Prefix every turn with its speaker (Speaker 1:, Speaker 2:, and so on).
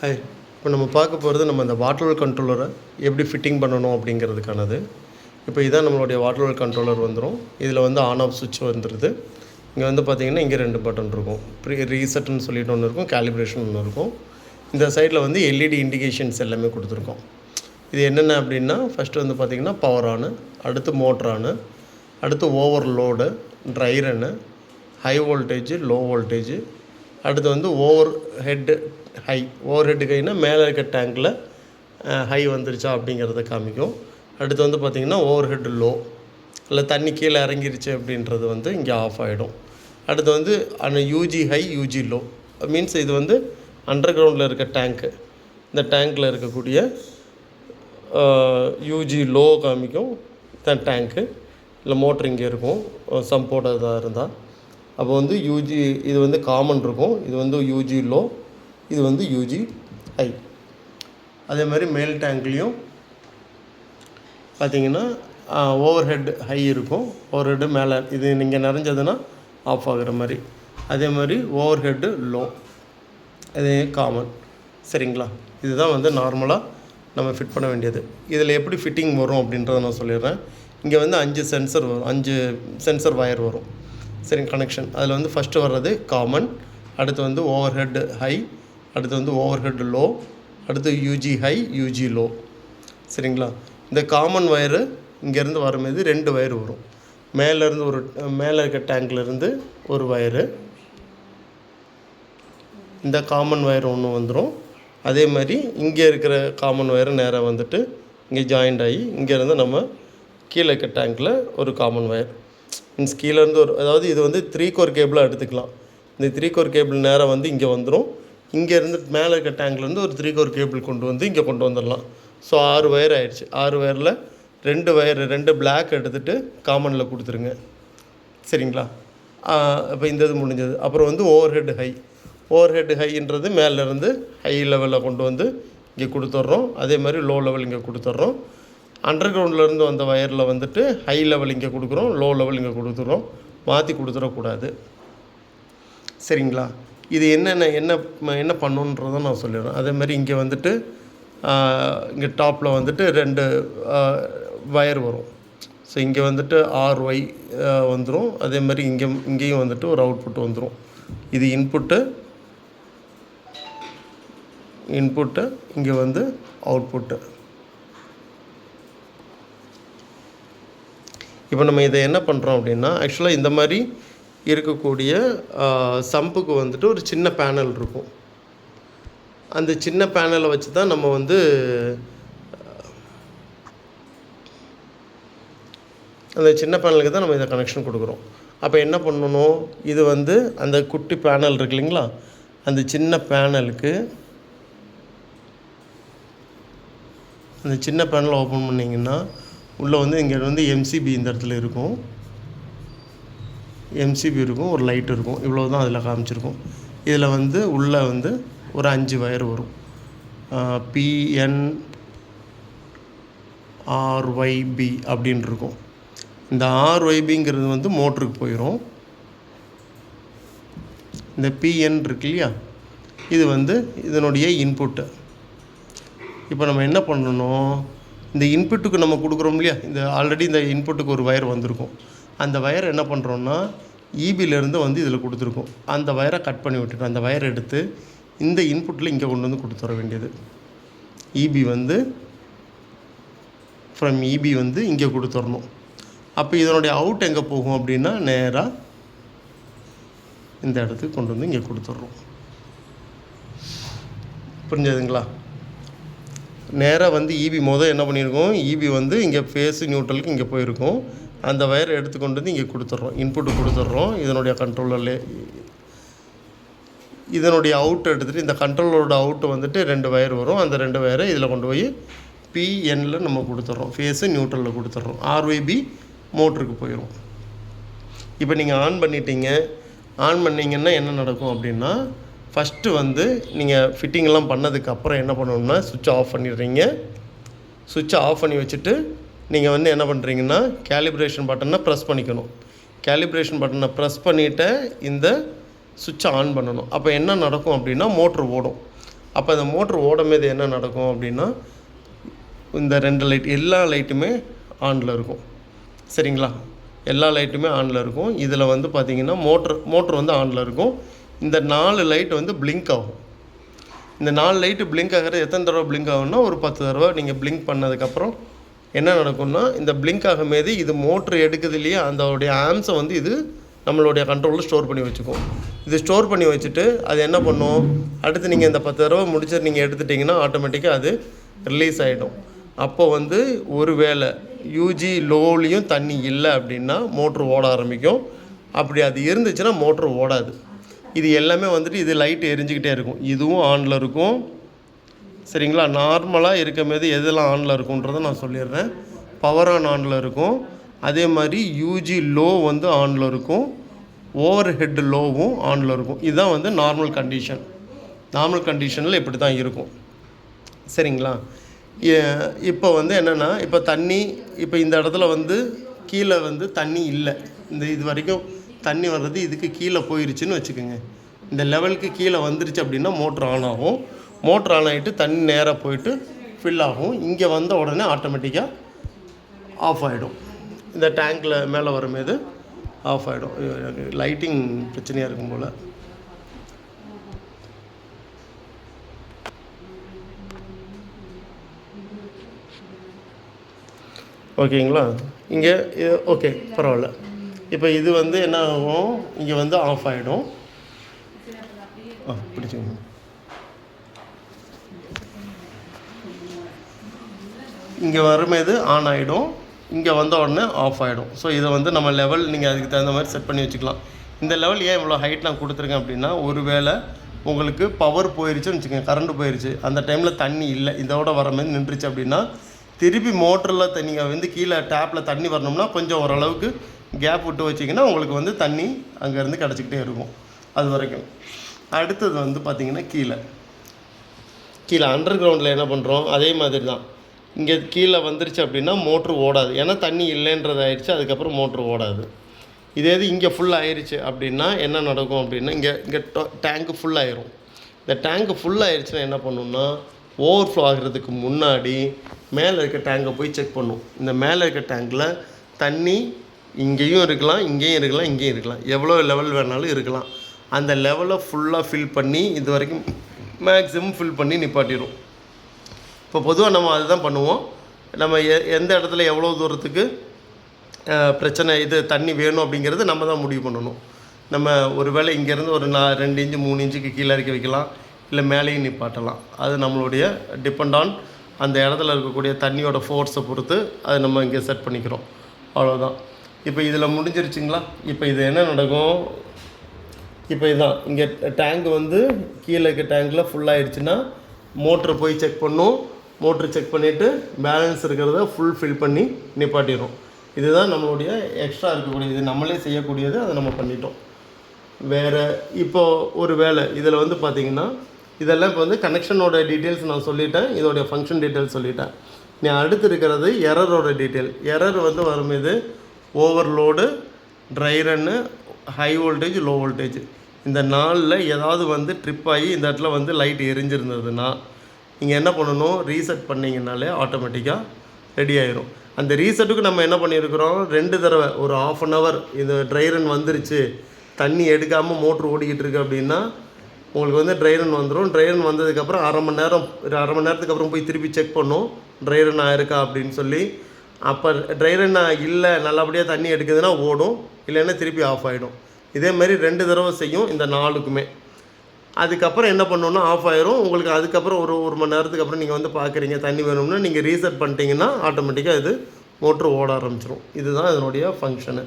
Speaker 1: Hi. இப்போ நம்ம பார்க்க போகிறது நம்ம இந்த வாட்டர் லெவல் கண்ட்ரோலரை எப்படி ஃபிட்டிங் பண்ணணும் அப்படிங்கிறதுக்கானது. இப்போ இதான் நம்மளுடைய வாட்டர் லெவல் கண்ட்ரோலர் வந்துடும். இதில் வந்து ஆன் ஆஃப் சுவிட்ச் வந்துடுது. இங்கே வந்து பார்த்திங்கன்னா இங்கே 2 பட்டன் இருக்கும். ரீசெட்னு சொல்லிட்டு ஒன்று இருக்கும், கேலிப்ரேஷன் ஒன்று இருக்கும். இந்த சைடில் வந்து எல்இடி இண்டிகேஷன்ஸ் எல்லாமே கொடுத்துருக்கோம். இது என்னென்ன அப்படின்னா, ஃபஸ்ட்டு வந்து பார்த்திங்கன்னா பவர் ஆனு, அடுத்து மோட்டர் ஆனு, அடுத்து overload, dry run, high voltage, low voltage, அடுத்து வந்து overhead high. Overhead ஹைனா மேலே இருக்க டேங்கில் ஹை வந்துருச்சா அப்படிங்கிறத காமிக்கும். அடுத்து வந்து பார்த்திங்கன்னா ஓவர் ஹெட் லோ, இல்லை தண்ணி கீழே இறங்கிருச்சு அப்படின்றது வந்து இங்கே ஆஃப் ஆகிடும். அடுத்து வந்து அந்த UG high, UG low means இது வந்து அண்டர் கிரவுண்டில் இருக்க டேங்க்கு. இந்த டேங்க்கில் இருக்கக்கூடிய யூஜி லோ காமிக்கும் தான் டேங்க்கு. இல்லை மோட்ரு இங்கே இருக்கும், சம்போட்டதாக இருந்தால். அப்போ வந்து யூஜி இது வந்து காமன் இருக்கும், இது வந்து யூஜி லோ, இது வந்து யூஜி ஹை. அதே மாதிரி மேல் டேங்க்லேயும் பார்த்திங்கன்னா ஓவர் ஹெட் ஹை இருக்கும், ஓவர் ஹெட்டு மேலே இது நீங்கள் நிறைஞ்சதுன்னா ஆஃப் ஆகிற மாதிரி. அதே மாதிரி ஓவர் ஹெட்டு லோ, அது காமன். சரிங்களா? இதுதான் வந்து நார்மலாக நம்ம ஃபிட் பண்ண வேண்டியது. இதில் எப்படி ஃபிட்டிங் வரும் அப்படின்றத நான் சொல்லிடுறேன். இங்கே வந்து 5 சென்சர் வரும், 5 சென்சர் வயர் வரும். சரிங்க, கனெக்ஷன். அதில் வந்து ஃபஸ்ட்டு வர்றது காமன், அடுத்து வந்து ஓவர் ஹெட் ஹை, அடுத்து வந்து ஓவர் ஹெட் லோ, அடுத்து யூஜி ஹை, யூஜி லோ. சரிங்களா? இந்த காமன் வயரு இங்கேருந்து வரும்போது 2 வயர் வரும். மேலேருந்து மேலே இருக்க டேங்க்லேருந்து ஒரு வயரு, இந்த காமன் வயர் ஒன்று வந்துடும். அதே மாதிரி இங்கே இருக்கிற காமன் வயரு நேராக வந்துட்டு இங்கே ஜாயிண்ட் ஆகி இங்கேருந்து நம்ம கீழே இருக்க டேங்க்கில் ஒரு காமன் வயர் மீன்ஸ் கீழேருந்து அதாவது இது வந்து 3 கோர் கேபிளாக எடுத்துக்கலாம். இந்த 3 கோர் கேபிள் நேராக வந்து இங்கே வந்துடும். இங்கேருந்து மேலே இருக்க டேங்க்லேருந்து ஒரு 3 கோர் கேபிள் கொண்டு வந்து இங்கே கொண்டு வந்துடலாம். ஸோ 6 வயர் ஆயிடுச்சு. 6 வயரில் 2 பிளாக் எடுத்துகிட்டு காமனில் கொடுத்துருங்க. சரிங்களா? இப்போ இந்த இது முடிஞ்சது. அப்புறம் வந்து overhead high. Overhead ஹைன்றது மேலேருந்து ஹை லெவலில் கொண்டு வந்து இங்கே கொடுத்துட்றோம். அதே மாதிரி லோ லெவல் இங்கே கொடுத்துட்றோம். அண்டர் கிரவுண்ட்லேருந்து வந்த வயரில் வந்துட்டு ஹை லெவல் இங்கே கொடுக்குறோம், லோ லெவல் இங்கே கொடுத்துறோம். மாற்றி கொடுத்துடக்கூடாது. சரிங்களா? இது என்ன பண்ணுன்றதை நான் சொல்லிடுறேன். அதே மாதிரி இங்கே வந்துட்டு இங்கே டாப்பில் வந்துட்டு 2 வயர் வரும். ஸோ இங்கே வந்துட்டு RY வந்துடும். அதே மாதிரி இங்கேயும் வந்துட்டு ஒரு அவுட்புட் வந்துடும். இது இன்புட்டு, இங்கே வந்து அவுட்புட்டு. இப்போ நம்ம இதை என்ன பண்ணுறோம் அப்படின்னா, ஆக்சுவலாக இந்த மாதிரி இருக்கக்கூடிய சம்புக்கு வந்துட்டு ஒரு சின்ன பேனல் இருக்கும். அந்த சின்ன பேனலை வச்சு தான் நம்ம வந்து அந்த சின்ன பேனலுக்கு தான் நம்ம இதை கனெக்ஷன் கொடுக்குறோம். அப்போ என்ன பண்ணணும், இது வந்து அந்த குட்டி பேனல் இருக்கு இல்லைங்களா, அந்த சின்ன பேனலுக்கு அந்த சின்ன பேனலை ஓப்பன் பண்ணிங்கன்னா உள்ளே வந்து இங்கே வந்து MCB இந்த இடத்துல இருக்கும், MCB இருக்கும், ஒரு லைட் இருக்கும். இவ்வளோ தான் அதில் காமிச்சிருக்கும். இதில் வந்து உள்ளே வந்து ஒரு 5 வயர் வரும். PNRYB அப்படின்னு இருக்கும். இந்த RYBங்கிறது வந்து மோட்டருக்கு போயிடும். இந்த PN இருக்கு இல்லையா, இது வந்து இதனுடைய இன்புட்டு. இப்போ நம்ம என்ன பண்ணணும், இந்த இன்புட்டுக்கு நம்ம கொடுக்குறோம் இல்லையா, இந்த ஆல்ரெடி இந்த இன்புட்டுக்கு ஒரு வயர் வந்திருக்கும். அந்த வயர் என்ன பண்ணுறோன்னா EBலேருந்து வந்து இதில் கொடுத்துருக்கோம். அந்த வயரை கட் பண்ணி விட்டுட்டு அந்த வயரை எடுத்து இந்த இன்புட்டில் இங்கே கொண்டு வந்து கொடுத்துட வேண்டியது. EB வந்து ஃப்ரம் EB வந்து இங்கே கொடுத்துடணும். அப்போ இதனுடைய அவுட் எங்கே போகும் அப்படின்னா நேராக இந்த இடத்துக்கு கொண்டு வந்து இங்கே கொடுத்துட்றோம். புரிஞ்சதுங்களா? நேராக வந்து EB என்ன பண்ணியிருக்கோம், EB வந்து இங்கே ஃபேஸு நியூட்ரலுக்கு இங்கே போயிருக்கும். அந்த வயரை எடுத்து கொண்டு வந்து இங்கே கொடுத்துட்றோம், இன்புட்டு கொடுத்துட்றோம். இதனுடைய கண்ட்ரோலர்லே இதனுடைய அவுட் எடுத்துகிட்டு இந்த கண்ட்ரோலரோட அவுட்டு வந்துட்டு 2 வயர் வரும். அந்த 2 வயரை இதில் கொண்டு போய் PNல் நம்ம கொடுத்துட்றோம், ஃபேஸு நியூட்ரலில் கொடுத்துட்றோம். RYB மோட்டருக்கு போயிடும். இப்போ நீங்கள் ஆன் பண்ணிங்கன்னா என்ன நடக்கும் அப்படின்னா, ஃபஸ்ட்டு வந்து நீங்கள் ஃபிட்டிங்லாம் பண்ணதுக்கப்புறம் என்ன பண்ணணும்னா சுவிட்ச் ஆஃப் பண்ணிடுறீங்க. சுவிட்சை ஆஃப் பண்ணி வச்சுட்டு நீங்கள் வந்து என்ன பண்ணுறீங்கன்னா கேலிப்ரேஷன் பட்டனை ப்ரெஸ் பண்ணிக்கணும். கேலிப்ரேஷன் பட்டனை ப்ரெஸ் பண்ணிவிட்டு இந்த சுவிட்சை ஆன் பண்ணணும். அப்போ என்ன நடக்கும் அப்படின்னா மோட்ரு ஓடும். அப்போ அந்த மோட்ரு ஓடும்போது என்ன நடக்கும் அப்படின்னா, இந்த 2 லைட் எல்லா லைட்டுமே ஆனில் இருக்கும். சரிங்களா? எல்லா லைட்டுமே ஆனில் இருக்கும். இதில் வந்து பார்த்திங்கன்னா மோட்ரு வந்து ஆனில் இருக்கும். இந்த 4 லைட் வந்து பிளிங்க் ஆகும். இந்த 4 லைட்டு பிளிங்க் ஆகிறது எத்தனை தடவை பிளிங்க் ஆகும்னா, ஒரு 10 தடவை நீங்கள் பிளிங்க் பண்ணதுக்கப்புறம் என்ன நடக்கும்னா, இந்த பிளிங்க் ஆகும்போது இது மோட்ரு எடுக்குது இல்லையா, அதோடைய ஆம்ஸை வந்து இது நம்மளுடைய கண்ட்ரோலில் ஸ்டோர் பண்ணி வச்சுக்கும். இது ஸ்டோர் பண்ணி வச்சுட்டு அது என்ன பண்ணும், அடுத்து நீங்கள் இந்த 10 தடவை முடிச்சு நீங்கள் எடுத்துட்டிங்கன்னா ஆட்டோமேட்டிக்காக அது ரிலீஸ் ஆகிடும். அப்போ வந்து ஒரு வேளை யூஜி லோலையும் தண்ணி இல்லை அப்படின்னா மோட்ரு ஓட ஆரம்பிக்கும். அப்படி அது இருந்துச்சுன்னா மோட்ரு ஓடாது. இது எல்லாமே வந்துட்டு இது லைட்டு எரிஞ்சிக்கிட்டே இருக்கும். இதுவும் ஆனில் இருக்கும். சரிங்களா? நார்மலாக இருக்கும்போது எதெல்லாம் ஆனில் இருக்குன்றதை நான் சொல்லிடுறேன். பவர் ஆனில் இருக்கும். அதே மாதிரி யூஜி லோ வந்து ஆனில் இருக்கும். ஓவர் ஹெட் லோவும் ஆனில் இருக்கும். இதுதான் வந்து நார்மல் கண்டிஷன். நார்மல் கண்டிஷனில் இப்படி தான் இருக்கும். சரிங்களா? இப்போ வந்து என்னென்னா, இப்போ தண்ணி இப்போ இந்த இடத்துல வந்து கீழே வந்து தண்ணி இல்லை. இது வரைக்கும் தண்ணி வர்றது இதுக்கு கீழே போயிடுச்சுன்னு வச்சுக்கோங்க. இந்த லெவலுக்கு கீழே வந்துருச்சு அப்படின்னா மோட்ரு ஆன் ஆகும். மோட்ரு ஆன் ஆகிட்டு தண்ணி நேராக போயிட்டு ஃபில் ஆகும். இங்கே வந்த உடனே ஆட்டோமேட்டிக்காக ஆஃப் ஆகிடும். இந்த டேங்க்கில் மேலே வரும்போது ஆஃப் ஆகிடும். லைட்டிங் பிரச்சனையாக இருக்கும் போல். ஓகேங்களா? இங்கே ஓகே, பரவாயில்ல. இப்போ இது வந்து என்ன ஆகும், இங்கே வந்து ஆஃப் ஆகிடும். பிடிச்சிங்க. இங்கே வரும்போது ஆன் ஆகிடும். இங்கே வந்த உடனே ஆஃப் ஆகிடும். ஸோ இதை வந்து நம்ம லெவல் நீங்கள் அதுக்கு தகுந்த மாதிரி செட் பண்ணி வச்சுக்கலாம். இந்த லெவல் ஏன் இவ்வளோ ஹைட் நான் கொடுத்துருக்கேன் அப்படின்னா, ஒரு வேளை உங்களுக்கு பவர் போயிடுச்சுன்னு வச்சுக்கோங்க, கரண்ட்டு போயிடுச்சு, அந்த டைமில் தண்ணி இல்லை, இதோட வர மாதிரி நின்றுச்சு அப்படின்னா திருப்பி மோட்டரில் நீங்கள் வந்து கீழே டேப்பில் தண்ணி வரணும்னா கொஞ்சம் ஓரளவுக்கு கேப் விட்டு வச்சிங்கன்னா உங்களுக்கு வந்து தண்ணி அங்கேருந்து கிடச்சிக்கிட்டே இருக்கும் அது வரைக்கும். அடுத்தது வந்து பார்த்திங்கன்னா கீழே அண்டர் கிரவுண்டில் என்ன பண்ணுறோம், அதே மாதிரி தான். இங்கே கீழே வந்துருச்சு அப்படின்னா மோட்ரு ஓடாது. ஏன்னா தண்ணி இல்லைன்றது ஆயிடுச்சு, அதுக்கப்புறம் மோட்ரு ஓடாது. இதே இது இங்கே ஃபுல் ஆயிடுச்சு அப்படின்னா என்ன நடக்கும் அப்படின்னா, இங்கே டேங்க்கு ஃபுல் ஆயிரும். இந்த டேங்க்கு ஃபுல் ஆயிடுச்சுன்னா என்ன பண்ணணும்னா, ஓவர்ஃப்ளோ ஆகிறதுக்கு முன்னாடி மேலே இருக்க டேங்கை போய் செக் பண்ணும். இந்த மேலே இருக்க டேங்கில் தண்ணி இங்கேயும் இருக்கலாம், இங்கேயும் இருக்கலாம், இங்கேயும் இருக்கலாம், எவ்வளோ லெவல் வேணாலும் இருக்கலாம். அந்த லெவலை ஃபுல்லாக ஃபில் பண்ணி இது வரைக்கும் மேக்ஸிமம் ஃபில் பண்ணி நிப்பாட்டிடும். இப்போ பொதுவாக நம்ம அதுதான் பண்ணுவோம். நம்ம எந்த இடத்துல எவ்வளோ தூரத்துக்கு பிரச்சனை இது தண்ணி வேணும் அப்படிங்கிறது நம்ம தான் முடிவு பண்ணணும். நம்ம ஒரு வேளை இங்கேருந்து ஒரு 2 இன்ச்சு 3 இன்ச்சுக்கு கீழே இறக்கி வைக்கலாம், இல்லை மேலேயும் நிப்பாட்டலாம். அது நம்மளுடைய டிபெண்ட் ஆன் அந்த இடத்துல இருக்கக்கூடிய தண்ணியோட ஃபோர்ஸை பொறுத்து அது நம்ம இங்கே செட் பண்ணிக்கிறோம். அவ்வளோதான். இப்போ இதில் முடிஞ்சிருச்சுங்களா? இப்போ இது என்ன நடக்கும், இப்போ இதுதான் இங்கே டேங்க் வந்து கீழே இருக்க டேங்கில் ஃபுல்லாகிடுச்சுன்னா மோட்ரு போய் செக் பண்ணும். மோட்ரு செக் பண்ணிவிட்டு பேலன்ஸ் இருக்கிறத ஃபுல் ஃபில் பண்ணி நிப்பாட்டிடும். இதுதான் நம்மளுடைய எக்ஸ்ட்ரா இருக்கக்கூடியது, நம்மளே செய்யக்கூடியது, அதை நம்ம பண்ணிட்டோம். வேறு இப்போது ஒரு வேளை இதில் வந்து பார்த்திங்கன்னா இதெல்லாம் இப்போ வந்து கனெக்ஷனோட டீட்டெயில்ஸ் நான் சொல்லிட்டேன், இதோடைய ஃபங்க்ஷன் டீட்டெயில்ஸ் சொல்லிட்டேன். நீ அடுத்து இருக்கிறது எரரோட டீட்டெயில். எரர் வந்து வரும்போது overload, dry run, high voltage, low voltage, இந்த 4ல் ஏதாவது வந்து ட்ரிப் ஆகி இந்த இடத்துல வந்து லைட் எரிஞ்சிருந்ததுன்னா நீங்கள் என்ன பண்ணணும், ரீசெட் பண்ணிங்கனாலே ஆட்டோமேட்டிக்காக ரெடி ஆயிரும். அந்த ரீசெட்டுக்கு நம்ம என்ன பண்ணியிருக்கிறோம், 2 தடவை ஒரு 1/2 hour இந்த ட்ரை ரன் வந்துருச்சு, தண்ணி எடுக்காமல் மோட்ரு ஓடிக்கிட்டு இருக்குது அப்படின்னா உங்களுக்கு வந்து ட்ரை ரன் வந்துடும். ட்ரை ரன் வந்ததுக்கப்புறம் அரை மணி நேரத்துக்கு அப்புறம் போய் திருப்பி செக் பண்ணும் ட்ரை ரன் ஆயிருக்கா அப்படின்னு சொல்லி. அப்போ ட்ரை ரன் இல்லை, நல்லபடியாக தண்ணி எடுக்குதுன்னா ஓடும், இல்லைன்னா திருப்பி ஆஃப் ஆகிடும். இதேமாதிரி 2 தடவை செய்யும் இந்த 4க்குமே. அதுக்கப்புறம் என்ன பண்ணணுன்னா ஆஃப் ஆயிரும். உங்களுக்கு அதுக்கப்புறம் ஒரு மணி நேரத்துக்கு அப்புறம் நீங்கள் வந்து பார்க்குறீங்க தண்ணி வேணும்னா நீங்கள் ரீசெட் பண்ணிட்டீங்கன்னா ஆட்டோமேட்டிக்காக இது மோட்ரு ஓட ஆரம்பிச்சிடும். இதுதான் இதனுடைய ஃபங்க்ஷனு.